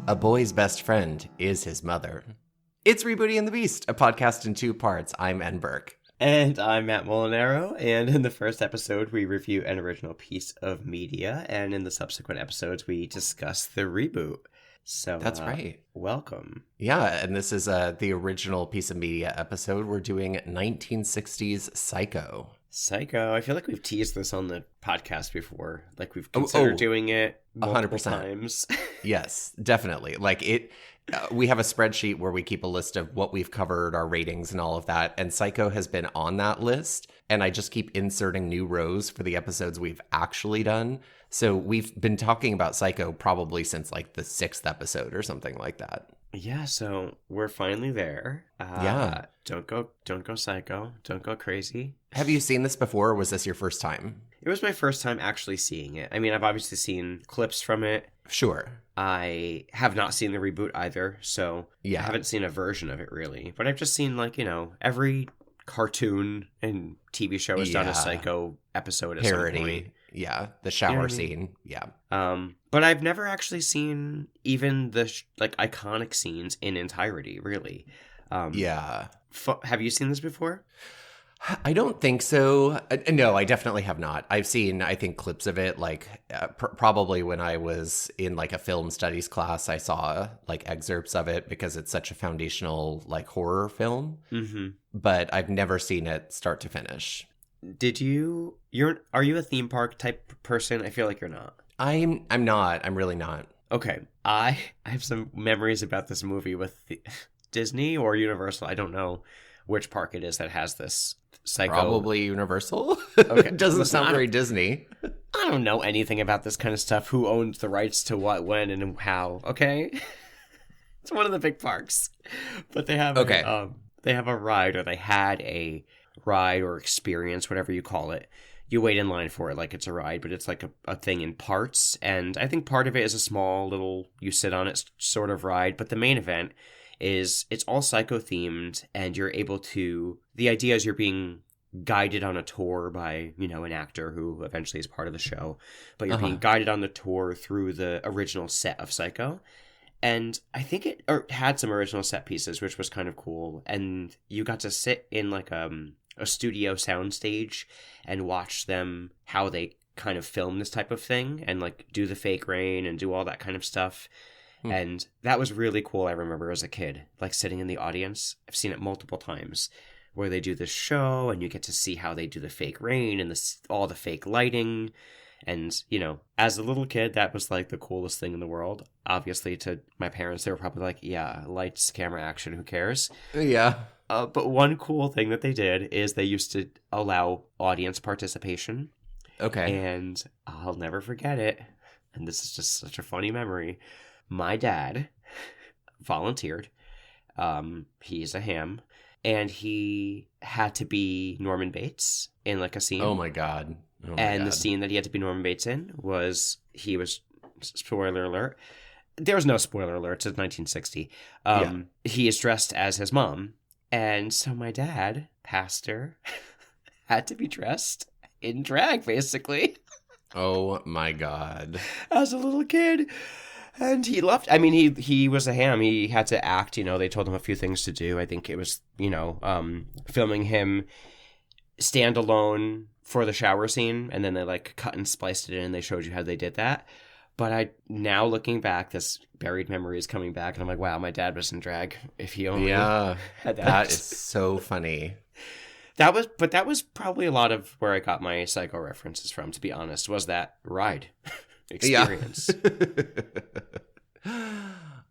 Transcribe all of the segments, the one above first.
A boy's best friend is his mother. It's Rebooty and the Beast, a podcast in 2 parts. I'm Ann Burke. And I'm Matt Molinaro, and in the first episode, we review an original piece of media, and in the subsequent episodes, we discuss the reboot. So that's right. Welcome. Yeah, and this is the original piece of media episode. We're doing 1960s Psycho. Psycho. I feel like we've teased this on the podcast before. Like we've considered doing it multiple 100%. times. Yes, definitely. Like it. We have a spreadsheet where we keep a list of what we've covered, our ratings and all of that. And Psycho has been on that list. And I just keep inserting new rows for the episodes we've actually done. So we've been talking about Psycho probably since like the 6th episode or something like that. Yeah, so we're finally there. Yeah. Don't go psycho. Don't go crazy. Have you seen this before, or was this your first time? It was my first time actually seeing it. I mean, I've obviously seen clips from it. Sure. I have not seen the reboot either, so yeah. I haven't seen a version of it really. But I've just seen, like, you know, every cartoon and TV show has done a Psycho episode at some point. Yeah, the shower scene. Yeah. But I've never actually seen even the iconic scenes in entirety, really. Yeah. Have you seen this before? I don't think so. No, I definitely have not. I've seen, I think, clips of it, like probably when I was in like a film studies class, I saw like excerpts of it because it's such a foundational like horror film. Mm-hmm. But I've never seen it start to finish. Are you a theme park type person? I feel like you're not. I'm not. I'm really not. Okay. I have some memories about this movie with Disney or Universal. I don't know which park it is that has this Psycho. Probably Universal. Okay. Doesn't sound very Disney. I don't know anything about this kind of stuff. Who owns the rights to what, when, and how? Okay. It's one of the big parks. But they have they have a ride, or they had a ride or experience, whatever you call it. You wait in line for it like it's a ride, but it's like a thing in parts. And I think part of it is a small little you sit on it sort of ride. But the main event is it's all Psycho themed, and you're able to, the idea is you're being guided on a tour by, you know, an actor who eventually is part of the show, but you're being guided on the tour through the original set of Psycho. And I think it had some original set pieces, which was kind of cool. And you got to sit in like a studio soundstage and watch them, how they kind of film this type of thing and like do the fake rain and do all that kind of stuff. And that was really cool. I remember as a kid, like sitting in the audience. I've seen it multiple times where they do this show and you get to see how they do the fake rain and all the fake lighting. And, you know, as a little kid, that was like the coolest thing in the world. Obviously, to my parents, they were probably like, yeah, lights, camera, action, who cares? Yeah. But one cool thing that they did is they used to allow audience participation. Okay. And I'll never forget it. And this is just such a funny memory. My dad volunteered. He's a ham. And he had to be Norman Bates in like a scene. Oh my God. The scene that he had to be Norman Bates in was, spoiler alert. There was no spoiler alert. It's 1960. He is dressed as his mom. And so my dad, pastor, had to be dressed in drag, basically. Oh my God. As a little kid. And he loved, I mean, he was a ham. He had to act, you know, they told him a few things to do. I think it was, you know, filming him stand alone for the shower scene. And then they like cut and spliced it in and they showed you how they did that. But now looking back, this buried memory is coming back. And I'm like, wow, my dad was in drag. If he only had that. That is so funny. That was probably a lot of where I got my Psycho references from, to be honest, was that ride experience.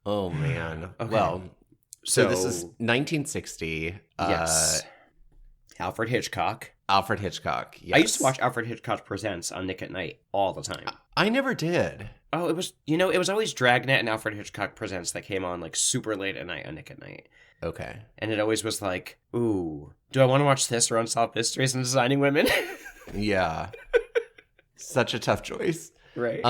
Oh, man. Okay. Well, so this is 1960. Yes. Alfred Hitchcock. Yes. I used to watch Alfred Hitchcock Presents on Nick at Night all the time. I never did. Oh, it was always Dragnet and Alfred Hitchcock Presents that came on like super late at night on Nick at Night. Okay. And it always was like, ooh, do I want to watch this or Unsolved Mysteries and Designing Women? Yeah. Such a tough choice. Right.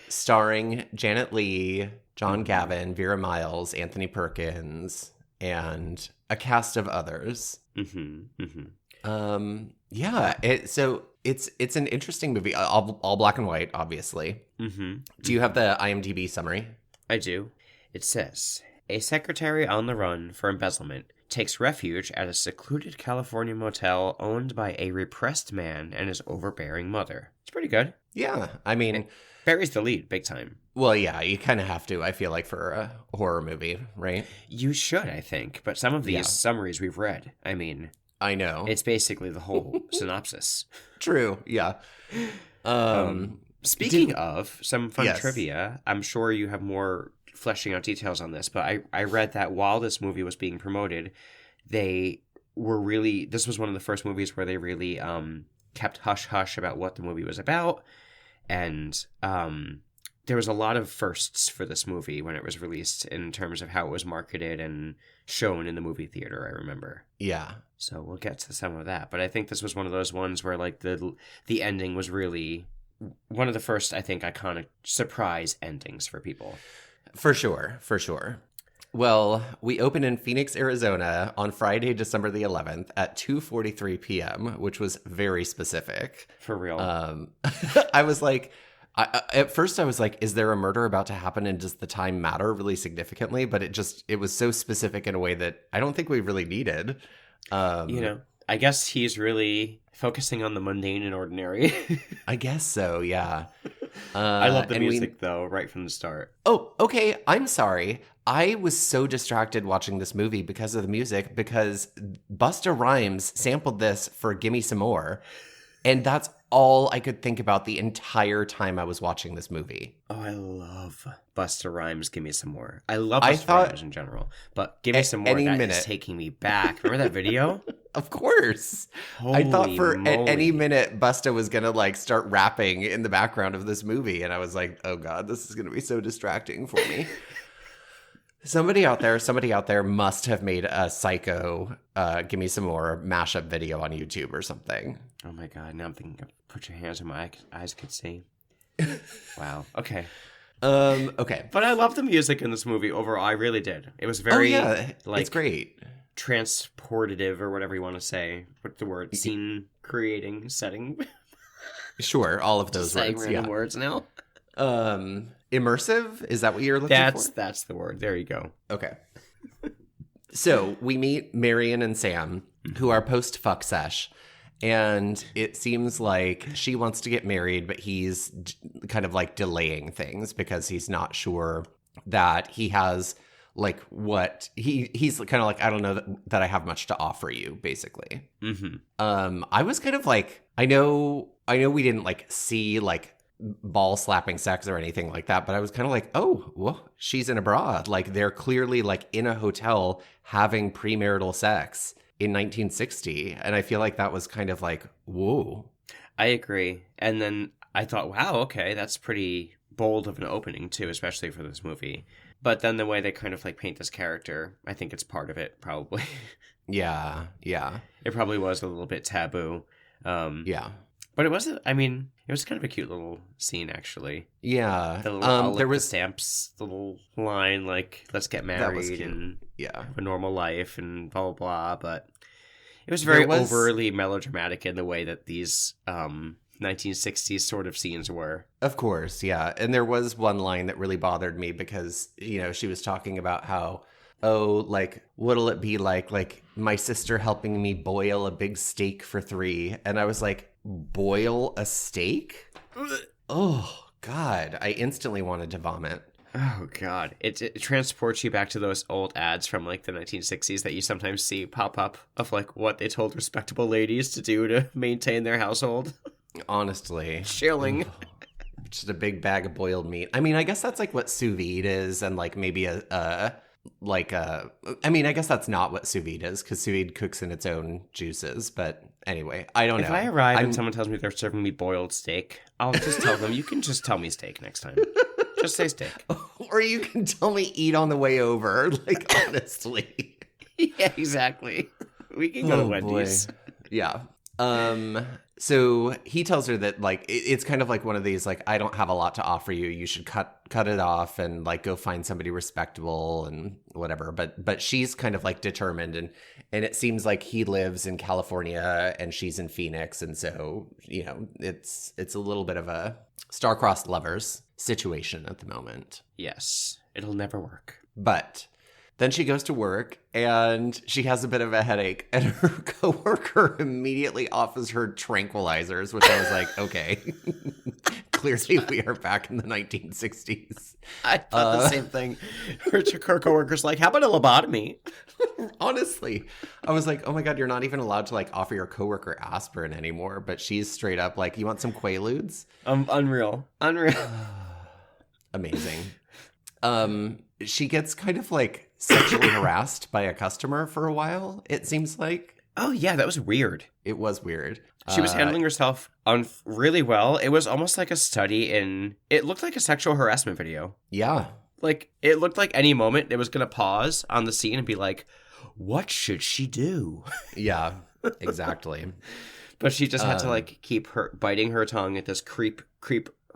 Starring Janet Leigh, John Gavin, Vera Miles, Anthony Perkins, and a cast of others. Mm-hmm. Mm-hmm. Yeah. It's an interesting movie. All black and white, obviously. Mm-hmm. Do you have the IMDb summary? I do. It says, a secretary on the run for embezzlement takes refuge at a secluded California motel owned by a repressed man and his overbearing mother. It's pretty good. Yeah, I mean... It buries the lead big time. Well, yeah, you kind of have to, I feel like, for a horror movie, right? You should, I think. But some of these summaries we've read, I mean... I know. It's basically the whole synopsis. True, yeah. Speaking of some fun trivia, I'm sure you have more fleshing out details on this, but I read that while this movie was being promoted, they were really... This was one of the first movies where they really kept hush-hush about what the movie was about, and there was a lot of firsts for this movie when it was released in terms of how it was marketed and shown in the movie theater, I remember. Yeah. So we'll get to some of that. But I think this was one of those ones where like the ending was really one of the first, I think, iconic surprise endings for people. For sure. Well, we opened in Phoenix, Arizona on Friday, December the 11th at 2:43 p.m., which was very specific. For real. I was like... at first I was like, is there a murder about to happen and does the time matter really significantly? But it was so specific in a way that I don't think we really needed. I guess he's really focusing on the mundane and ordinary. I guess so, yeah. I love the music, though, right from the start. Oh, okay. I'm sorry. I was so distracted watching this movie because of the music, because Busta Rhymes sampled this for Gimme Some More. And that's all I could think about the entire time I was watching this movie. Oh, I love Busta Rhymes, Give Me Some More. I love Busta Rhymes in general, but Give Me Some More, is taking me back. Remember that video? Of course. Holy I thought at any moly. minute Busta was going to like start rapping in the background of this movie. And I was like, oh God, this is going to be so distracting for me. Somebody out there must have made a Psycho Give Me Some More mashup video on YouTube or something. Oh my God, now I'm thinking, put your hands where my eyes could see. Wow, okay. Okay. But I love the music in this movie overall. I really did. It was very, it's great. Transportative or whatever you want to say. What's the word? Scene creating, setting. Sure, all of those saying words. Random words now. Immersive? Is that what you're looking for? That's the word. There you go. Okay. So we meet Marion and Sam, who are post-fuck sesh, and it seems like she wants to get married, but he's kind of like delaying things because he's not sure that he has like what he's kind of like, I don't know that I have much to offer you, basically. Mm-hmm. I was kind of like, I know we didn't like see like ball slapping sex or anything like that, but I was kind of like, oh, well, she's in a bra. Like they're clearly like in a hotel having premarital sex in 1960. And I feel like that was kind of like, whoa. I agree. And then I thought, wow, okay, that's pretty bold of an opening too, especially for this movie. But then the way they kind of like paint this character, I think it's part of it, probably. Yeah. It probably was a little bit taboo. Yeah. But it wasn't, I mean, it was kind of a cute little scene, actually. Yeah. The little, there was stamps, the little line, like, let's get married and have a normal life and blah, blah, blah. But it was very overly melodramatic in the way that these 1960s sort of scenes were. Of course, yeah. And there was one line that really bothered me because, she was talking about how, oh, like, what'll it be like my sister helping me boil a big steak for 3. And I was like, boil a steak? Oh, God. I instantly wanted to vomit. Oh, God. It transports you back to those old ads from, like, the 1960s that you sometimes see pop up of, like, what they told respectable ladies to do to maintain their household. Honestly. Chilling. Just a big bag of boiled meat. I mean, I guess that's, like, what sous vide is, and, like, maybe I mean, I guess that's not what sous vide is, because sous vide cooks in its own juices. But anyway, I don't know. If I arrive and someone tells me they're serving me boiled steak, I'll just tell them, you can just tell me steak next time. Just say steak. Or you can tell me eat on the way over, like, honestly. Yeah, exactly. We can go to Wendy's. Boy. Yeah. So he tells her that, like, it's kind of like one of these, like, I don't have a lot to offer you. You should cut it off and, like, go find somebody respectable and whatever. But she's kind of, like, determined. And it seems like he lives in California and she's in Phoenix. And so, it's a little bit of a star-crossed lovers situation at the moment. Yes, it'll never work. But then she goes to work and she has a bit of a headache, and her coworker immediately offers her tranquilizers, which I was like, okay, clearly we are back in the 1960s. I thought the same thing. Her coworker's like, how about a lobotomy? Honestly, I was like, oh my God, you're not even allowed to like offer your coworker aspirin anymore. But she's straight up like, you want some Quaaludes? Unreal. Amazing. She gets kind of like sexually harassed by a customer for a while, it seems like. Oh yeah, that was weird. It was weird. She was handling herself really well. It was almost like a study in... It looked like a sexual harassment video. Yeah. Like, it looked like any moment it was going to pause on the scene and be like, what should she do? Yeah, exactly. But she just had to like keep biting her tongue at this creep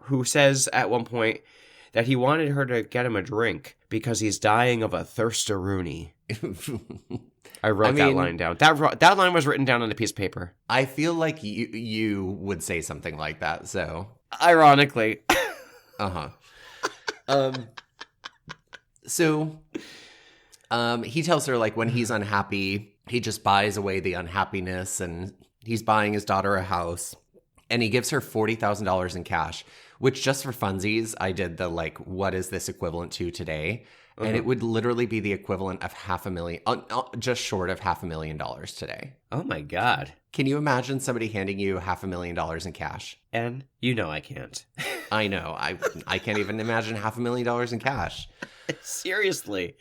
who says at one point that he wanted her to get him a drink because he's dying of a thirst-a-rooney. I wrote that line down. That line was written down on a piece of paper. I feel like you would say something like that, so. Ironically. Uh-huh. So he tells her, like, when he's unhappy, he just buys away the unhappiness, and he's buying his daughter a house, and he gives her $40,000 in cash, which just for funsies, I did the, like, what is this equivalent to today? And it would literally be the equivalent of $500,000, just short of $500,000 today. Oh my God. Can you imagine somebody handing you $500,000 in cash? And you know I can't. I know. I can't even imagine $500,000 in cash. Seriously.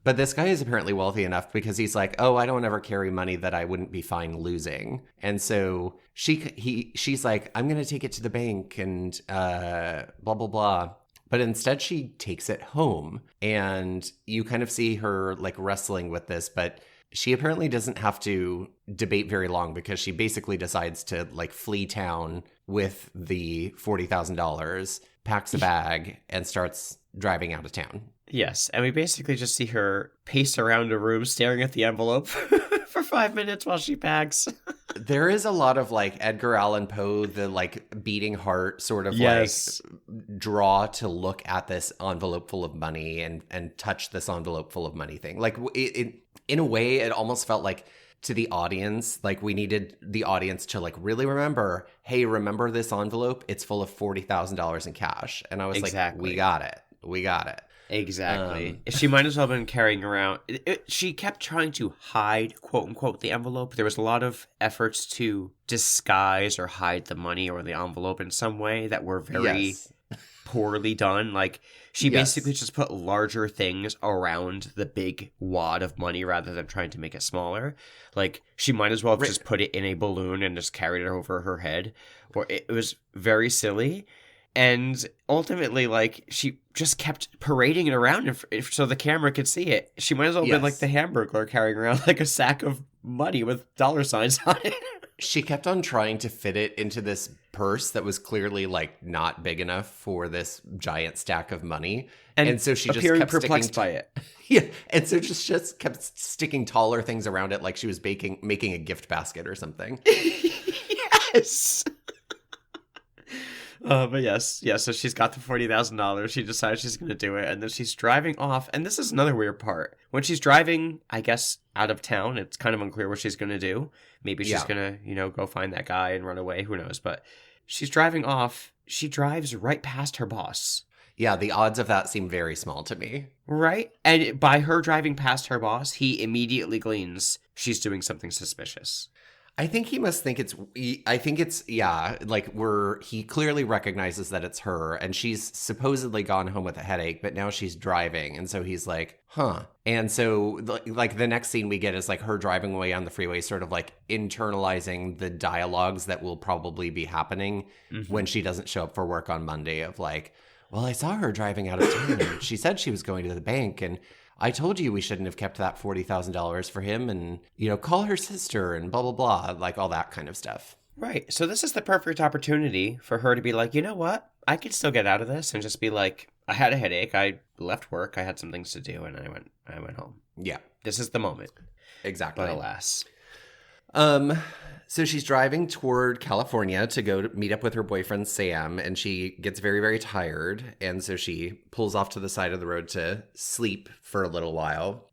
But this guy is apparently wealthy enough because he's like, oh, I don't ever carry money that I wouldn't be fine losing. And so she's like, I'm going to take it to the bank and blah, blah, blah. But instead she takes it home, and you kind of see her like wrestling with this, but she apparently doesn't have to debate very long because she basically decides to like flee town with the $40,000, packs a bag, and starts driving out of town. Yes, and we basically just see her pace around a room staring at the envelope for 5 minutes while she packs. There is a lot of like Edgar Allan Poe, the like beating heart sort of like draw to look at this envelope full of money and touch this envelope full of money thing. Like it in a way, it almost felt like to the audience, like we needed the audience to like really remember, hey, remember this envelope? It's full of $40,000 in cash. And I was like, we got it. Exactly. She might as well have been carrying around. She kept trying to hide, quote unquote, the envelope. There was a lot of efforts to disguise or hide the money or the envelope in some way that were very poorly done. Like she basically just put larger things around the big wad of money rather than trying to make it smaller. Like she might as well have just put it in a balloon and just carried it over her head. Or it was very silly. And ultimately, like, she just kept parading it around so the camera could see it. She might as well have been like the Hamburglar carrying around like a sack of money with dollar signs on it. She kept on trying to fit it into this purse that was clearly like not big enough for this giant stack of money. And so she just kept perplexed by it. Yeah. And so just kept sticking taller things around it like she was making a gift basket or something. Yes. But yes, so she's got the $40,000. She decides she's going to do it, and then she's driving off. And this is another weird part. When she's driving, I guess, out of town, it's kind of unclear what she's going to do. Maybe she's going to, go find that guy and run away. Who knows? But she's driving off. She drives right past her boss. Yeah, the odds of that seem very small to me. Right? And by her driving past her boss, he immediately gleans she's doing something suspicious. I think he must think he clearly recognizes that it's her, and she's supposedly gone home with a headache, but now she's driving. And so he's like, huh. And so like the next scene we get is like her driving away on the freeway, sort of like internalizing the dialogues that will probably be happening when she doesn't show up for work on Monday of like, well, I saw her driving out of town and she said she was going to the bank, and I told you we shouldn't have kept that $40,000 for him, and, call her sister and blah, blah, blah, like all that kind of stuff. Right. So this is the perfect opportunity for her to be like, you know what? I could still get out of this and just be like, I had a headache. I left work. I had some things to do, and I went home. Yeah. This is the moment. Exactly. But alas. So she's driving toward California to go to meet up with her boyfriend, Sam, and she gets very, very tired. And so she pulls off to the side of the road to sleep for a little while,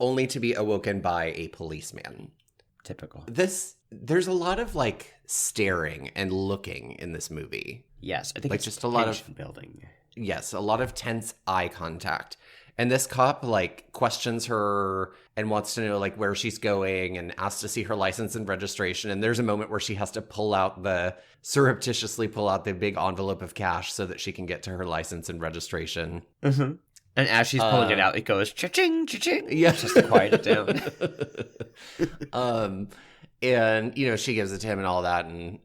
only to be awoken by a policeman. Typical. There's a lot of like staring and looking in this movie. Yes, I think like it's just a lot of building. Yes, a lot of tense eye contact. And this cop like questions her and wants to know like where she's going and asks to see her license and registration. And there's a moment where she has to surreptitiously pull out the big envelope of cash so that she can get to her license and registration. Mm-hmm. And as she's pulling it out, it goes cha-ching, cha-ching. Yeah, just to quiet it down. And, you know, she gives it to him and all that. And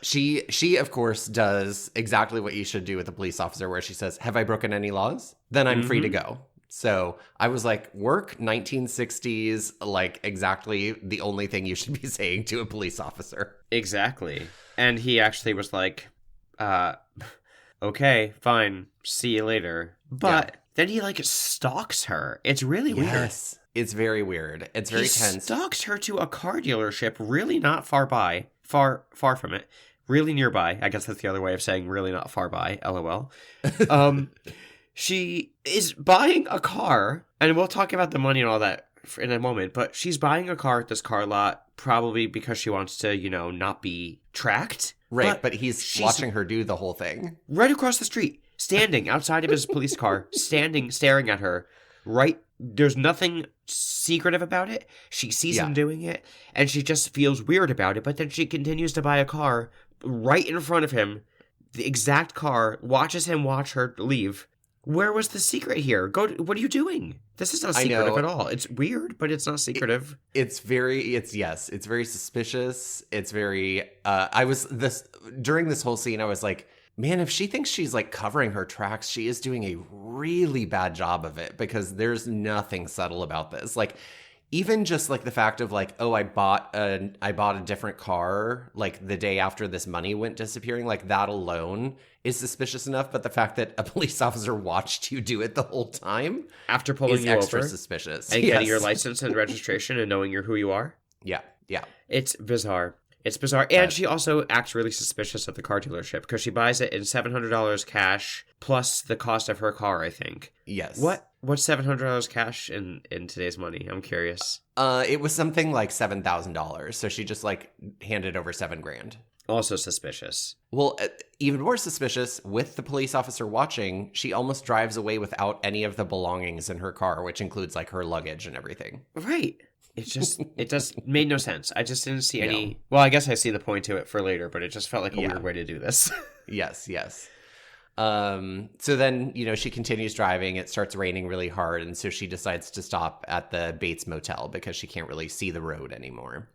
she, of course, does exactly what you should do with a police officer, where she says, have I broken any laws? Then I'm free to go. So I was like, work 1960s, like exactly the only thing you should be saying to a police officer. Exactly. And he actually was like, okay, fine, see you later. But then he like stalks her. It's really weird. Yes, it's very weird. It's very tense. He stalks her to a car dealership, really not far from it, really nearby. I guess that's the other way of saying really not far by, LOL. She is buying a car, and we'll talk about the money and all that in a moment, but she's buying a car at this car lot probably because she wants to, you know, not be tracked. Right, but he's watching her do the whole thing. Right across the street, standing outside of his police car, staring at her. Right, there's nothing secretive about it. She sees him doing it, and she just feels weird about it, but then she continues to buy a car right in front of him, the exact car, watches him watch her leave. Where was the secret here? What are you doing? This is not secretive at all. It's weird, but it's not secretive. It's very suspicious. It's very, during this whole scene, I was like, man, if she thinks she's like covering her tracks, she is doing a really bad job of it, because there's nothing subtle about this. Like, even just like the fact of like, oh, I bought a different car like the day after this money went disappearing, like that alone is suspicious enough. But the fact that a police officer watched you do it the whole time after pulling you extra over, suspicious, and getting your license and registration and knowing who you are. Yeah. It's bizarre. And she also acts really suspicious at the car dealership because she buys it in $700 cash plus the cost of her car, I think. Yes. What's $700 cash in today's money? I'm curious. It was something like $7,000. So she just like handed over $7,000. Also suspicious. Well, even more suspicious, with the police officer watching, she almost drives away without any of the belongings in her car, which includes like her luggage and everything. Right. It just made no sense. I just didn't see any. Well, I guess I see the point to it for later, but it just felt like a weird way to do this. Yes. So then, you know, she continues driving. It starts raining really hard. And so she decides to stop at the Bates Motel because she can't really see the road anymore.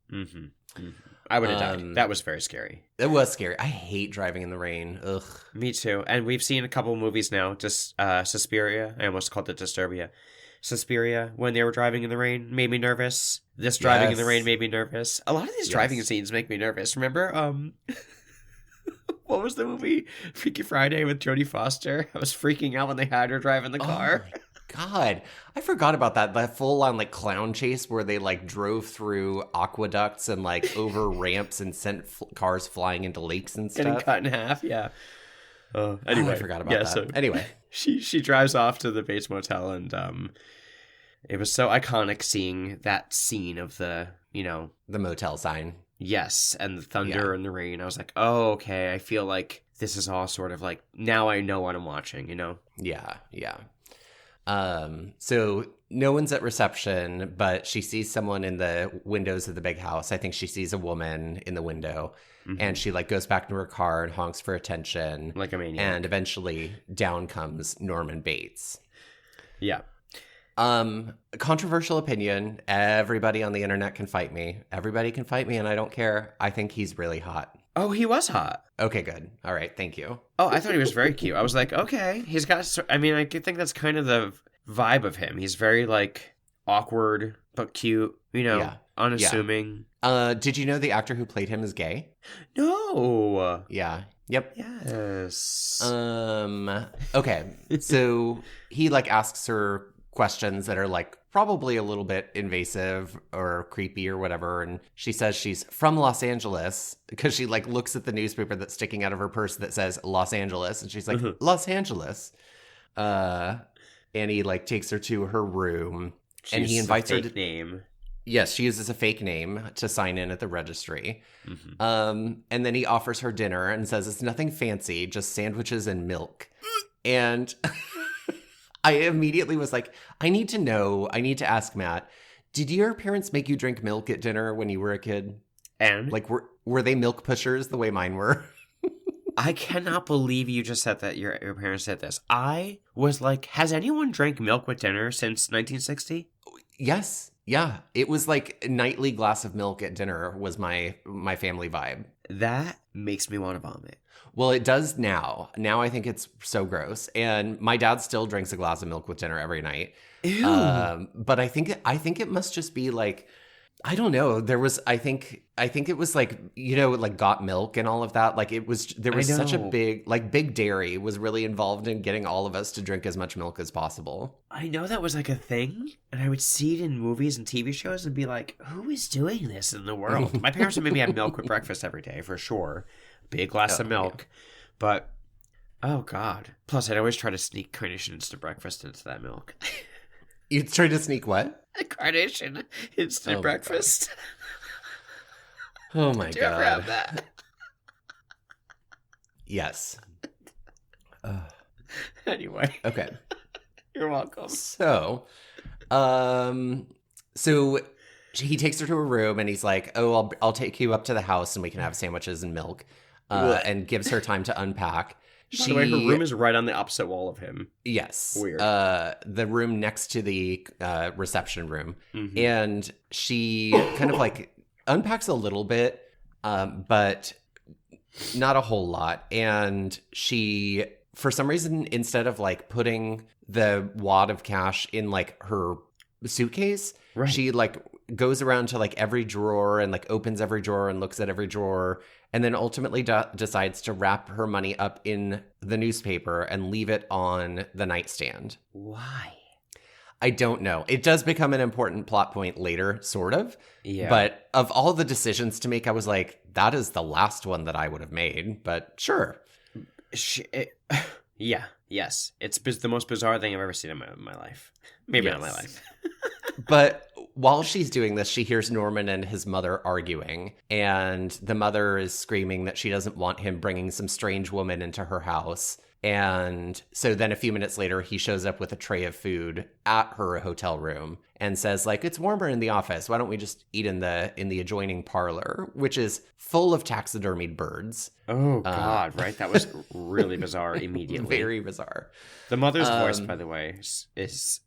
I would have died. That was very scary. It was scary. I hate driving in the rain. Ugh. Me too. And we've seen a couple movies now. Just Suspiria. I almost called it Disturbia. Suspiria, when they were driving in the rain, made me nervous. This driving in the rain made me nervous. A lot of these driving scenes make me nervous. Remember, what was the movie? Freaky Friday with Jodie Foster. I was freaking out when they had her driving the car. Oh God, I forgot about that full-on like clown chase where they like drove through aqueducts and like over ramps and sent cars flying into lakes and stuff. Getting cut in half, yeah. Anyway, I forgot about that. So anyway, she drives off to the Bates Motel, and it was so iconic seeing that scene of the motel sign. Yes, and the thunder and the rain. I was like, oh, okay. I feel like this is all sort of like, now I know what I'm watching, you know? Yeah. So no one's at reception, but she sees someone in the windows of the big house. I think she sees a woman in the window, and she like goes back into her car and honks for attention. Like a maniac. And eventually down comes Norman Bates. Yeah. Controversial opinion. Everybody on the internet can fight me. Everybody can fight me, and I don't care. I think he's really hot. Oh, he was hot. Okay, good. All right, thank you. Oh, I thought he was very cute. I was like, okay, he's got. I mean, I think that's kind of the vibe of him. He's very like awkward but cute. You know, unassuming. Yeah. Did you know the actor who played him is gay? No. Yeah. Yep. Yes. Okay. So he like asks her questions that are like probably a little bit invasive or creepy or whatever. And she says she's from Los Angeles because she like looks at the newspaper that's sticking out of her purse that says Los Angeles. And she's like, Los Angeles. And he like takes her to her room and he invites her to name. Yes, she uses a fake name to sign in at the registry. And then he offers her dinner and says it's nothing fancy, just sandwiches and milk. And I immediately was like, I need to ask Matt, did your parents make you drink milk at dinner when you were a kid? And? Like, were they milk pushers the way mine were? I cannot believe you just said that your parents said this. I was like, has anyone drank milk with dinner since 1960? Yes. Yeah. It was like a nightly glass of milk at dinner was my family vibe. That makes me want to vomit. Well, it does now. Now I think it's so gross. And my dad still drinks a glass of milk with dinner every night. Ew. But I think it must just be like, I don't know. I think it was like, like Got Milk and all of that. Like there was such a Big Dairy was really involved in getting all of us to drink as much milk as possible. I know that was like a thing, and I would see it in movies and TV shows and be like, who is doing this in the world? My parents would maybe have milk with breakfast every day for sure. Big glass of milk. Yeah. But, oh God. Plus, I'd always try to sneak Carnation instant breakfast into that milk. You tried to sneak what? A Carnation instant breakfast. Oh my God. Did you ever have that? Yes. Anyway. Okay. You're welcome. So he takes her to her room and he's like, "Oh, I'll take you up to the house and we can have sandwiches and milk," and gives her time to unpack. By the way, her room is right on the opposite wall of him. Yes. Weird. The room next to the reception room. Mm-hmm. And she kind of like unpacks a little bit, but not a whole lot. And she, for some reason, instead of like putting the wad of cash in like her suitcase, right, she like goes around to like every drawer and like opens every drawer and looks at every drawer. And then ultimately decides to wrap her money up in the newspaper and leave it on the nightstand. Why? I don't know. It does become an important plot point later, sort of. Yeah. But of all the decisions to make, I was like, that is the last one that I would have made. But sure. Yeah. Yes. It's the most bizarre thing I've ever seen in my life. Maybe not my life. But while she's doing this, she hears Norman and his mother arguing, and the mother is screaming that she doesn't want him bringing some strange woman into her house. And so then a few minutes later, he shows up with a tray of food at her hotel room and says, like, it's warmer in the office. Why don't we just eat in the adjoining parlor, which is full of taxidermied birds. Oh, God, right? That was really bizarre immediately. Very bizarre. The mother's voice, by the way, is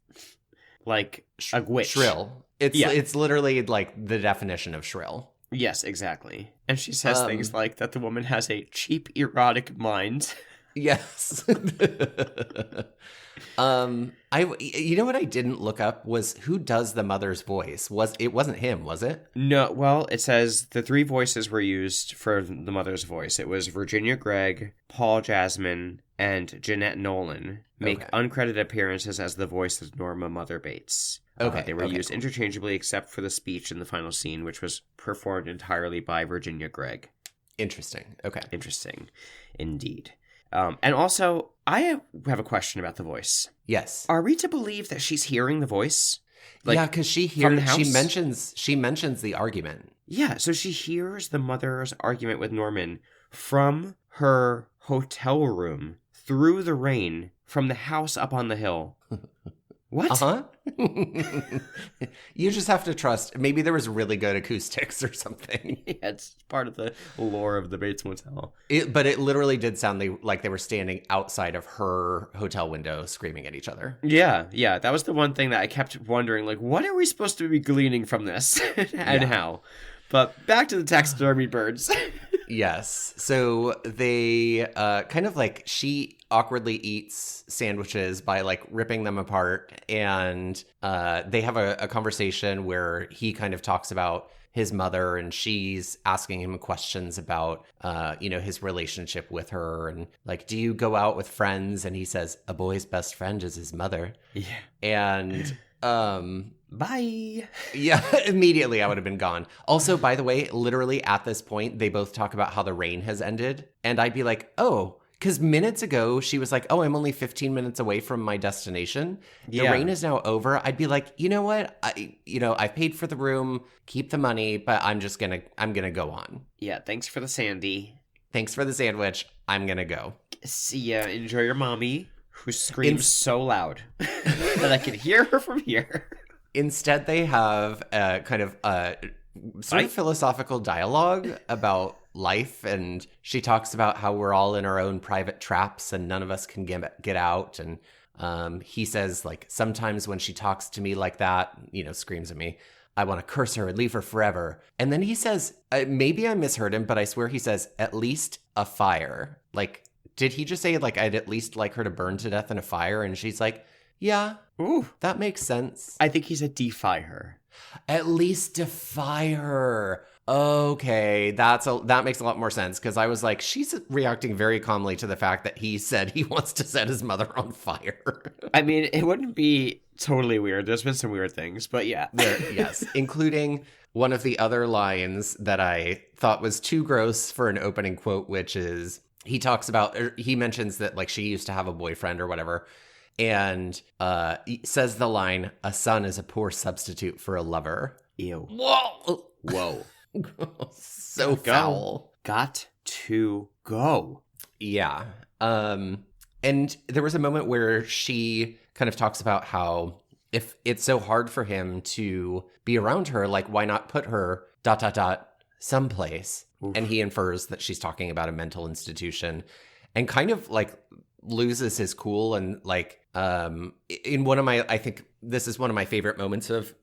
like a witch. Shrill. It's literally like the definition of shrill. Yes, exactly. And she says things like that the woman has a cheap, erotic mind. Yes. You know what I didn't look up was who does the mother's voice. It wasn't him, was it? No, well, it says the three voices were used for the mother's voice. It was Virginia Gregg, Paul Jasmine, and Jeanette Nolan make uncredited appearances as the voice of Norma Mother Bates. They were used interchangeably except for the speech in the final scene, which was performed entirely by Virginia Gregg. Interesting. Okay. Interesting. Indeed. And also, I have a question about the voice. Yes. Are we to believe that she's hearing the voice? Like, yeah, because she mentions the argument. Yeah, so she hears the mother's argument with Norman from her hotel room through the rain from the house up on the hill. What? Uh-huh. You just have to trust. Maybe there was really good acoustics or something. Yeah, it's part of the lore of the Bates Motel. But it literally did sound like they were standing outside of her hotel window screaming at each other. Yeah. That was the one thing that I kept wondering, like, what are we supposed to be gleaning from this and how? But back to the taxidermy birds. Yes. So they kind of like she awkwardly eats sandwiches by like ripping them apart. And they have a conversation where he kind of talks about his mother and she's asking him questions about, his relationship with her. And like, do you go out with friends? And he says, a boy's best friend is his mother. Yeah. And bye. Yeah, immediately I would have been gone. Also, by the way, literally at this point, they both talk about how the rain has ended. And I'd be like, oh, because minutes ago, she was like, oh, I'm only 15 minutes away from my destination. The rain is now over. I'd be like, you know what? I paid for the room, keep the money, but I'm going to go on. Yeah, thanks for the Sandy. Thanks for the sandwich. I'm going to go. See ya. Enjoy your mommy, who screams so loud that I can hear her from here. Instead, they have kind of sort of philosophical dialogue about life, and she talks about how we're all in our own private traps and none of us can get out. And he says, like, sometimes when she talks to me like that, screams at me, I want to curse her and leave her forever. And then he says, maybe I misheard him, but I swear he says, at least a fire. Like, did he just say, like, I'd at least like her to burn to death in a fire? And she's like, yeah, ooh, that makes sense. I think he said defy her. At least defy her. Okay, that makes a lot more sense, because I was like, she's reacting very calmly to the fact that he said he wants to set his mother on fire. I mean, it wouldn't be totally weird. There's been some weird things, but yeah. Yes, including one of the other lines that I thought was too gross for an opening quote, which is he mentions that, like, she used to have a boyfriend or whatever, and he says the line, a son is a poor substitute for a lover. Ew. Whoa. So foul. Got to go. Yeah. And there was a moment where she kind of talks about how if it's so hard for him to be around her, like, why not put her ... someplace? Oof. And he infers that she's talking about a mental institution, and kind of like loses his cool. And like, I think this is one of my favorite moments of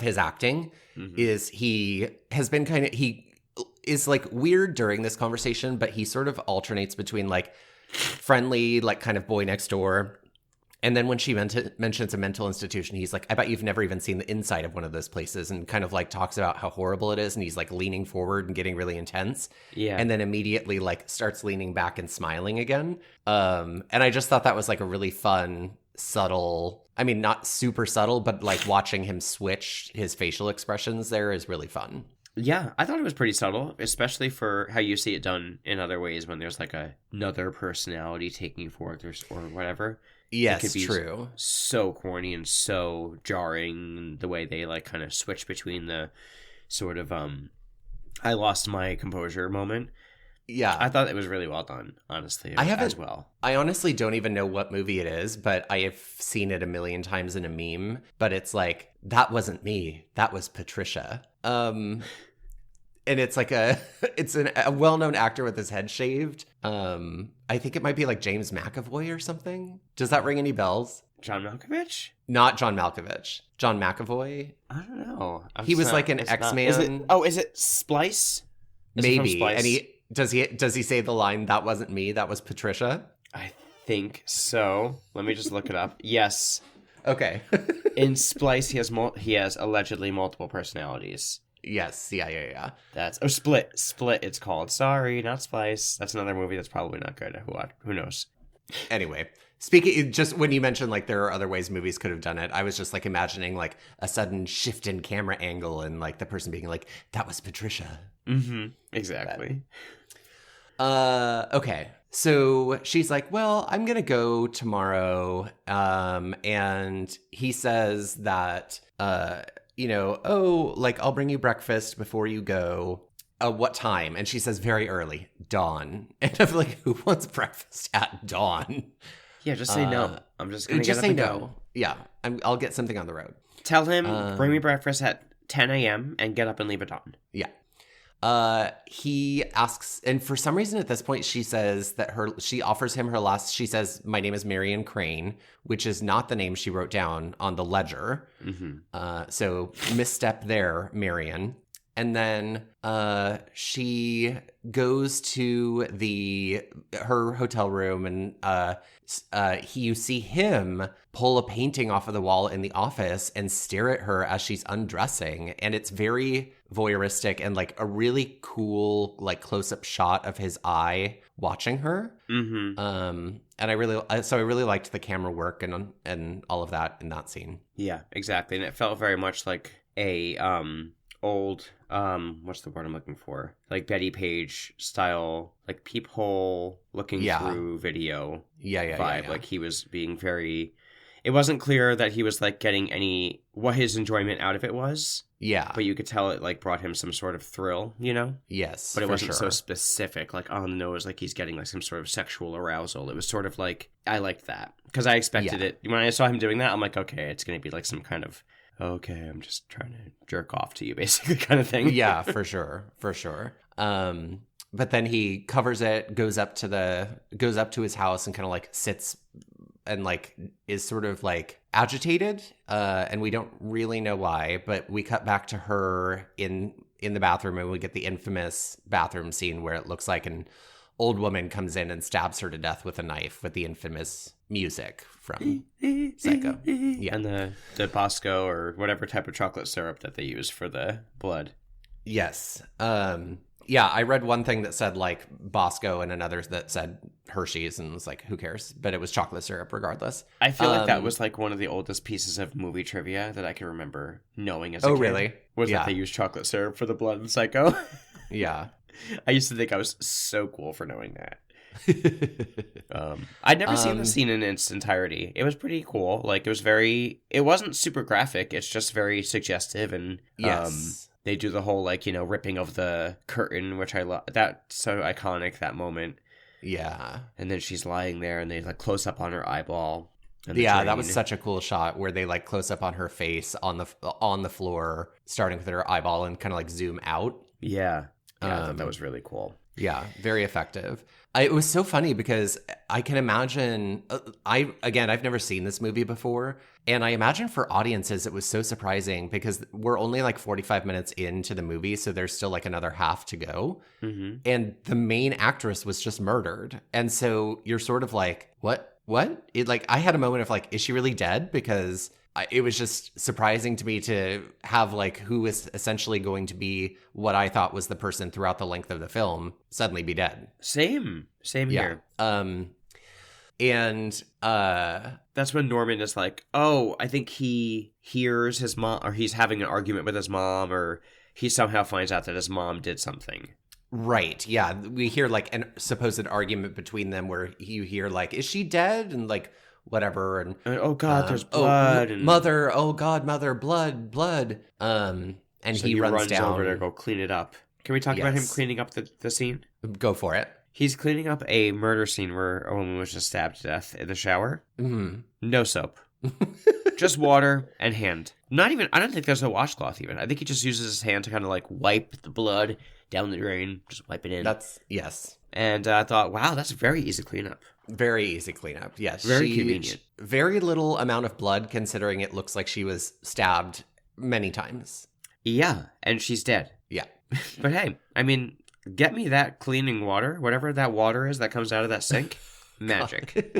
his acting, is he is like weird during this conversation, but he sort of alternates between like friendly, like kind of boy next door. And then when she mentions a mental institution, he's like, I bet you've never even seen the inside of one of those places, and kind of like talks about how horrible it is. And he's like leaning forward and getting really intense. Yeah. And then immediately like starts leaning back and smiling again. And I just thought that was like a really fun, subtle, I mean, not super subtle, but like watching him switch his facial expressions there is really fun. Yeah, I thought it was pretty subtle, especially for how you see it done in other ways when there's like another personality taking forth or whatever. Yes, it could be true. So corny and so jarring, the way they like kind of switch between the sort of I lost my composure moment. Yeah. I thought it was really well done, honestly, as well. I honestly don't even know what movie it is, but I have seen it a million times in a meme. But it's like, that wasn't me. That was Patricia. And it's like a well-known actor with his head shaved. I think it might be like James McAvoy or something. Does that ring any bells? John Malkovich? Not John Malkovich. John McAvoy? I don't know. He was like an X-Man. Is it Splice? Maybe. And does he say the line, that wasn't me, that was Patricia? I think so. Let me just look it up. Yes. Okay. In Splice, he has allegedly multiple personalities. Yes, yeah. That's Split. Split, it's called. Sorry, not Splice. That's another movie that's probably not good. Who knows? Anyway, speaking, just when you mentioned like there are other ways movies could have done it, I was just like imagining like a sudden shift in camera angle and like the person being like, that was Patricia. Mm-hmm. Exactly. Okay. So she's like, well, I'm going to go tomorrow. And he says that, I'll bring you breakfast before you go. What time? And she says very early, dawn. And I'm like, who wants breakfast at dawn? Yeah, just say no. I'm just going to get up and go. Yeah, I'll get something on the road. Tell him, bring me breakfast at 10 a.m. and get up and leave at dawn. Yeah. He asks, and for some reason at this point, she says that she offers him her last, she says, my name is Marion Crane, which is not the name she wrote down on the ledger. Mm-hmm. So misstep there, Marion. And then she goes to her hotel room, and you see him pull a painting off of the wall in the office and stare at her as she's undressing. And it's very voyeuristic and like a really cool like close-up shot of his eye watching her. Mm-hmm. And I really liked the camera work and all of that in that scene. Yeah, exactly. And it felt very much like a old what's the word I'm looking for? Like Betty Page style, like peephole looking through video vibe. Yeah. Like he was being very. It wasn't clear that he was like getting what his enjoyment out of it was. Yeah. But you could tell it like brought him some sort of thrill, you know? Yes. But it wasn't so specific, like on the nose, like he's getting like some sort of sexual arousal. It was sort of like, I liked that. Because I expected it. When I saw him doing that, I'm like, okay, it's going to be like some kind of, okay, I'm just trying to jerk off to you, basically, kind of thing. Yeah, for sure. For sure. But then he covers it, goes up to his house and kind of like sits and like is sort of like agitated, and we don't really know why, but we cut back to her in the bathroom, and we get the infamous bathroom scene where it looks like an old woman comes in and stabs her to death with a knife with the infamous music from Psycho. Yeah. And the Bosco or whatever type of chocolate syrup that they use for the blood. Yes. Yeah, I read one thing that said like Bosco and another that said Hershey's, and was like, who cares? But it was chocolate syrup regardless. I feel like that was like one of the oldest pieces of movie trivia that I can remember knowing as a kid. Oh, really? Was that they used chocolate syrup for the blood in Psycho? Yeah. I used to think I was so cool for knowing that. I'd never seen the scene in its entirety. It was pretty cool. Like it wasn't super graphic. It's just very suggestive, and yes. They do the whole, like, you know, ripping of the curtain, which I love. That's so iconic, that moment. Yeah. And then she's lying there, and they, like, close up on her eyeball. Yeah, that was such a cool shot where they, like, close up on her face on the floor, starting with her eyeball, and kind of, like, zoom out. Yeah. I thought that was really cool. Yeah, very effective. It was so funny because I can imagine, I've never seen this movie before, and I imagine for audiences it was so surprising because we're only like 45 minutes into the movie, so there's still like another half to go, and the main actress was just murdered, and so you're sort of like, what? It like, I had a moment of like, is she really dead? Because it was just surprising to me to have like who is essentially going to be what I thought was the person throughout the length of the film suddenly be dead. Same here. And that's when Norman is like, oh, I think he hears his mom, or he's having an argument with his mom, or he somehow finds out that his mom did something. Right. Yeah. We hear like a supposed argument between them where you hear like, is she dead? And like, whatever, and oh god, there's blood, and mother, oh god, mother, blood, and so he runs down over to go clean it up. Can we talk about him cleaning up the scene? Go for it. He's cleaning up a murder scene where a woman was just stabbed to death in the shower. No soap. Just water and hand. Not even, I don't think there's a washcloth even. I think he just uses his hand to kind of like wipe the blood down the drain, just wipe it in. Yes. And I thought, wow, that's very easy cleanup. Very easy cleanup, yes. Very convenient. Very little amount of blood, considering it looks like she was stabbed many times. Yeah, and she's dead. Yeah. But hey, I mean, get me that cleaning water, whatever that water is that comes out of that sink. Magic.